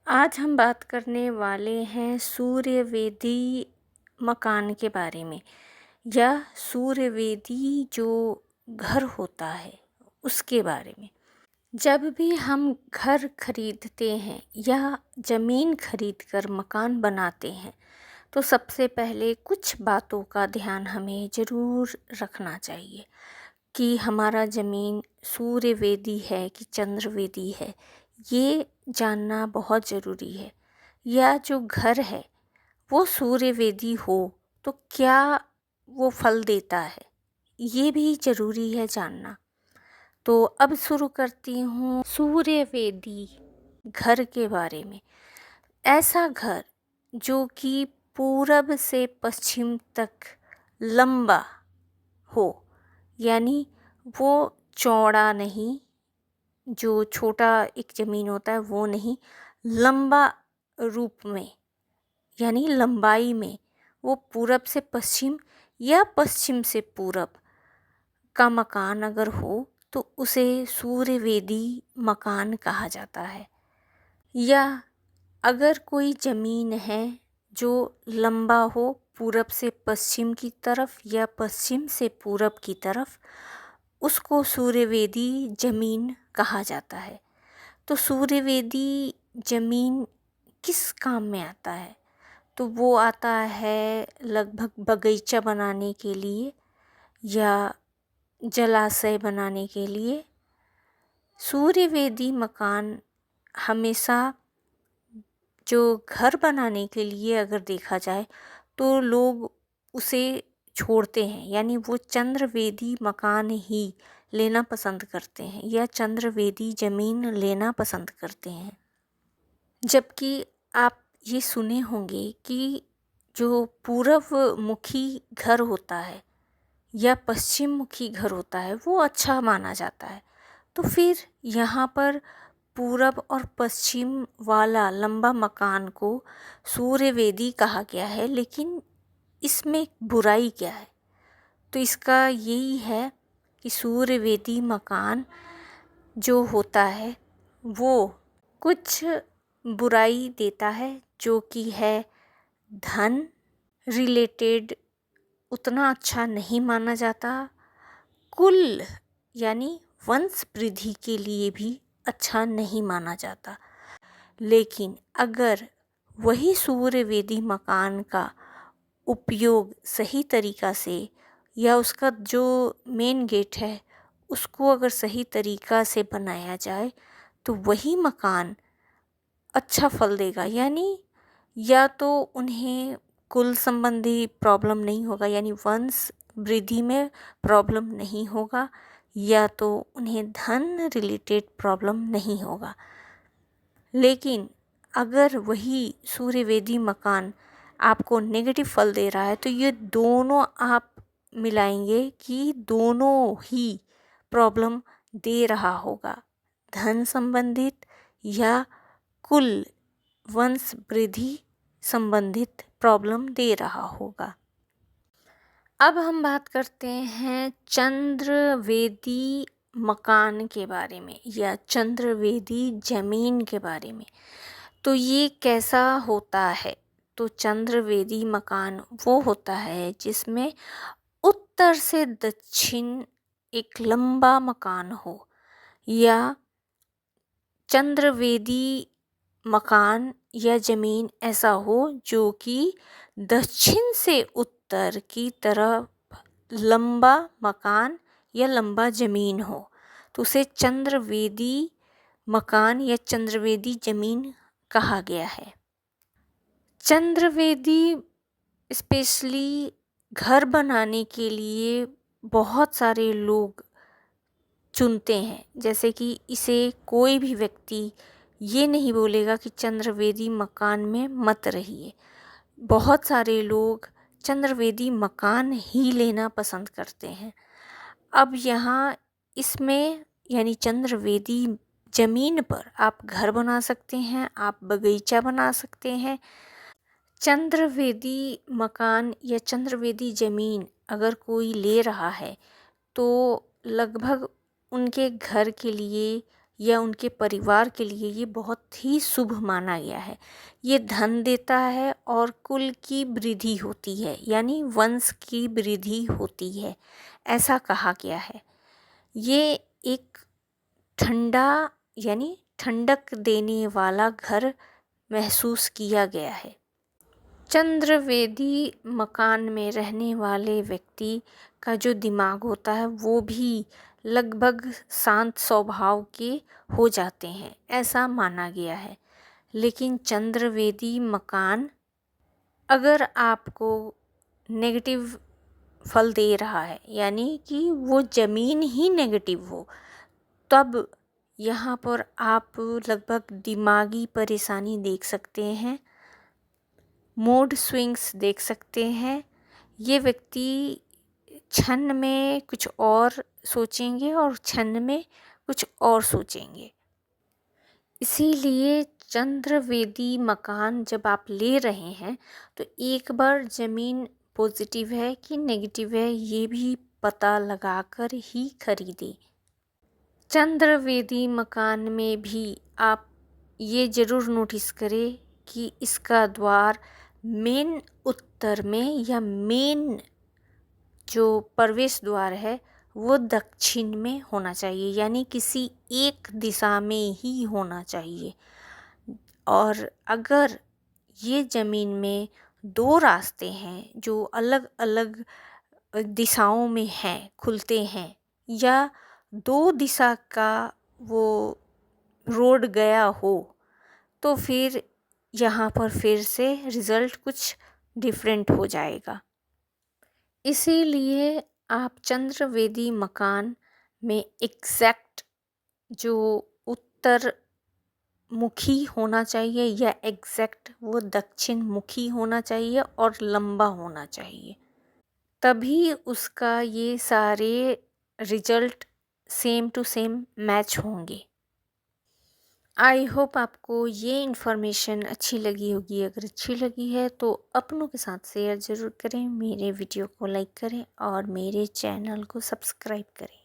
आज हम बात करने वाले हैं सूर्यवेदी मकान के बारे में या सूर्यवेदी जो घर होता है उसके बारे में। जब भी हम घर खरीदते हैं या ज़मीन खरीदकर मकान बनाते हैं तो सबसे पहले कुछ बातों का ध्यान हमें ज़रूर रखना चाहिए कि हमारा ज़मीन सूर्यवेदी है कि चंद्रवेदी है, ये जानना बहुत ज़रूरी है। या जो घर है वो सूर्यवेदी हो तो क्या वो फल देता है, ये भी ज़रूरी है जानना। तो अब शुरू करती हूँ सूर्यवेदी घर के बारे में। ऐसा घर जो कि पूरब से पश्चिम तक लंबा हो, यानी वो चौड़ा नहीं, जो छोटा एक ज़मीन होता है वो नहीं, लंबा रूप में यानी लंबाई में वो पूरब से पश्चिम या पश्चिम से पूरब का मकान अगर हो तो उसे सूर्यवेदी मकान कहा जाता है। या अगर कोई ज़मीन है जो लंबा हो पूरब से पश्चिम की तरफ या पश्चिम से पूरब की तरफ, उसको सूर्यवेदी ज़मीन कहा जाता है। तो सूर्यवेदी ज़मीन किस काम में आता है? तो वो आता है लगभग बगीचा बनाने के लिए या जलाशय बनाने के लिए। सूर्यवेदी मकान हमेशा जो घर बनाने के लिए अगर देखा जाए तो लोग उसे छोड़ते हैं, यानी वो चंद्रवेदी मकान ही लेना पसंद करते हैं या चंद्रवेदी ज़मीन लेना पसंद करते हैं। जबकि आप ये सुने होंगे कि जो पूरब मुखी घर होता है या पश्चिम मुखी घर होता है वो अच्छा माना जाता है। तो फिर यहाँ पर पूरब और पश्चिम वाला लंबा मकान को सूर्यवेदी कहा गया है, लेकिन इसमें बुराई क्या है? तो इसका यही है कि सूर्यवेदी मकान जो होता है वो कुछ बुराई देता है, जो कि है धन रिलेटेड उतना अच्छा नहीं माना जाता, कुल यानी वंश वृद्धि के लिए भी अच्छा नहीं माना जाता। लेकिन अगर वही सूर्यवेदी मकान का उपयोग सही तरीक़ा से या उसका जो मेन गेट है उसको अगर सही तरीक़ा से बनाया जाए तो वही मकान अच्छा फल देगा। यानी या तो उन्हें कुल संबंधी प्रॉब्लम नहीं होगा, यानी वंश वृद्धि में प्रॉब्लम नहीं होगा, या तो उन्हें धन रिलेटेड प्रॉब्लम नहीं होगा। लेकिन अगर वही सूर्यवेदी मकान आपको नेगेटिव फल दे रहा है तो ये दोनों आप मिलाएंगे कि दोनों ही प्रॉब्लम दे रहा होगा, धन संबंधित या कुल वंश वृद्धि संबंधित प्रॉब्लम दे रहा होगा। अब हम बात करते हैं चंद्रवेदी मकान के बारे में या चंद्रवेदी ज़मीन के बारे में। तो ये कैसा होता है? तो चंद्रवेदी मकान वो होता है जिसमें उत्तर से दक्षिण एक लंबा मकान हो, या चंद्रवेदी मकान या ज़मीन ऐसा हो जो कि दक्षिण से उत्तर की तरफ लंबा मकान या लंबा ज़मीन हो, तो उसे चंद्रवेदी मकान या चंद्रवेदी ज़मीन कहा गया है। चंद्रवेदी स्पेशली घर बनाने के लिए बहुत सारे लोग चुनते हैं, जैसे कि इसे कोई भी व्यक्ति ये नहीं बोलेगा कि चंद्रवेदी मकान में मत रहिए। बहुत सारे लोग चंद्रवेदी मकान ही लेना पसंद करते हैं। अब यहाँ इसमें यानी चंद्रवेदी ज़मीन पर आप घर बना सकते हैं, आप बगीचा बना सकते हैं। चंद्रवेदी मकान या चंद्रवेदी ज़मीन अगर कोई ले रहा है तो लगभग उनके घर के लिए या उनके परिवार के लिए ये बहुत ही शुभ माना गया है। ये धन देता है और कुल की वृद्धि होती है, यानी वंश की वृद्धि होती है, ऐसा कहा गया है। ये एक ठंडा यानी ठंडक देने वाला घर महसूस किया गया है। चंद्रवेदी मकान में रहने वाले व्यक्ति का जो दिमाग होता है वो भी लगभग शांत स्वभाव के हो जाते हैं, ऐसा माना गया है। लेकिन चंद्रवेदी मकान अगर आपको नेगेटिव फल दे रहा है, यानी कि वो ज़मीन ही नेगेटिव हो, तब यहाँ पर आप लगभग दिमागी परेशानी देख सकते हैं, मूड स्विंग्स देख सकते हैं। ये व्यक्ति क्षण में कुछ और सोचेंगे और क्षण में कुछ और सोचेंगे। इसीलिए चंद्रवेदी मकान जब आप ले रहे हैं तो एक बार ज़मीन पॉजिटिव है कि नेगेटिव है ये भी पता लगाकर ही खरीदें। चंद्रवेदी मकान में भी आप ये ज़रूर नोटिस करें कि इसका द्वार मेन उत्तर में या मेन जो प्रवेश द्वार है वो दक्षिण में होना चाहिए, यानी किसी एक दिशा में ही होना चाहिए। और अगर ये ज़मीन में दो रास्ते हैं जो अलग अलग दिशाओं में हैं, खुलते हैं, या दो दिशा का वो रोड गया हो, तो फिर यहाँ पर फिर से रिज़ल्ट कुछ डिफरेंट हो जाएगा। इसीलिए आप चंद्रवेदी मकान में एग्जैक्ट जो उत्तर मुखी होना चाहिए या एग्जैक्ट वो दक्षिण मुखी होना चाहिए और लंबा होना चाहिए, तभी उसका ये सारे result same to same match होंगे। आई होप आपको ये इन्फॉर्मेशन अच्छी लगी होगी। अगर अच्छी लगी है तो अपनों के साथ शेयर ज़रूर करें, मेरे वीडियो को लाइक करें और मेरे चैनल को सब्सक्राइब करें।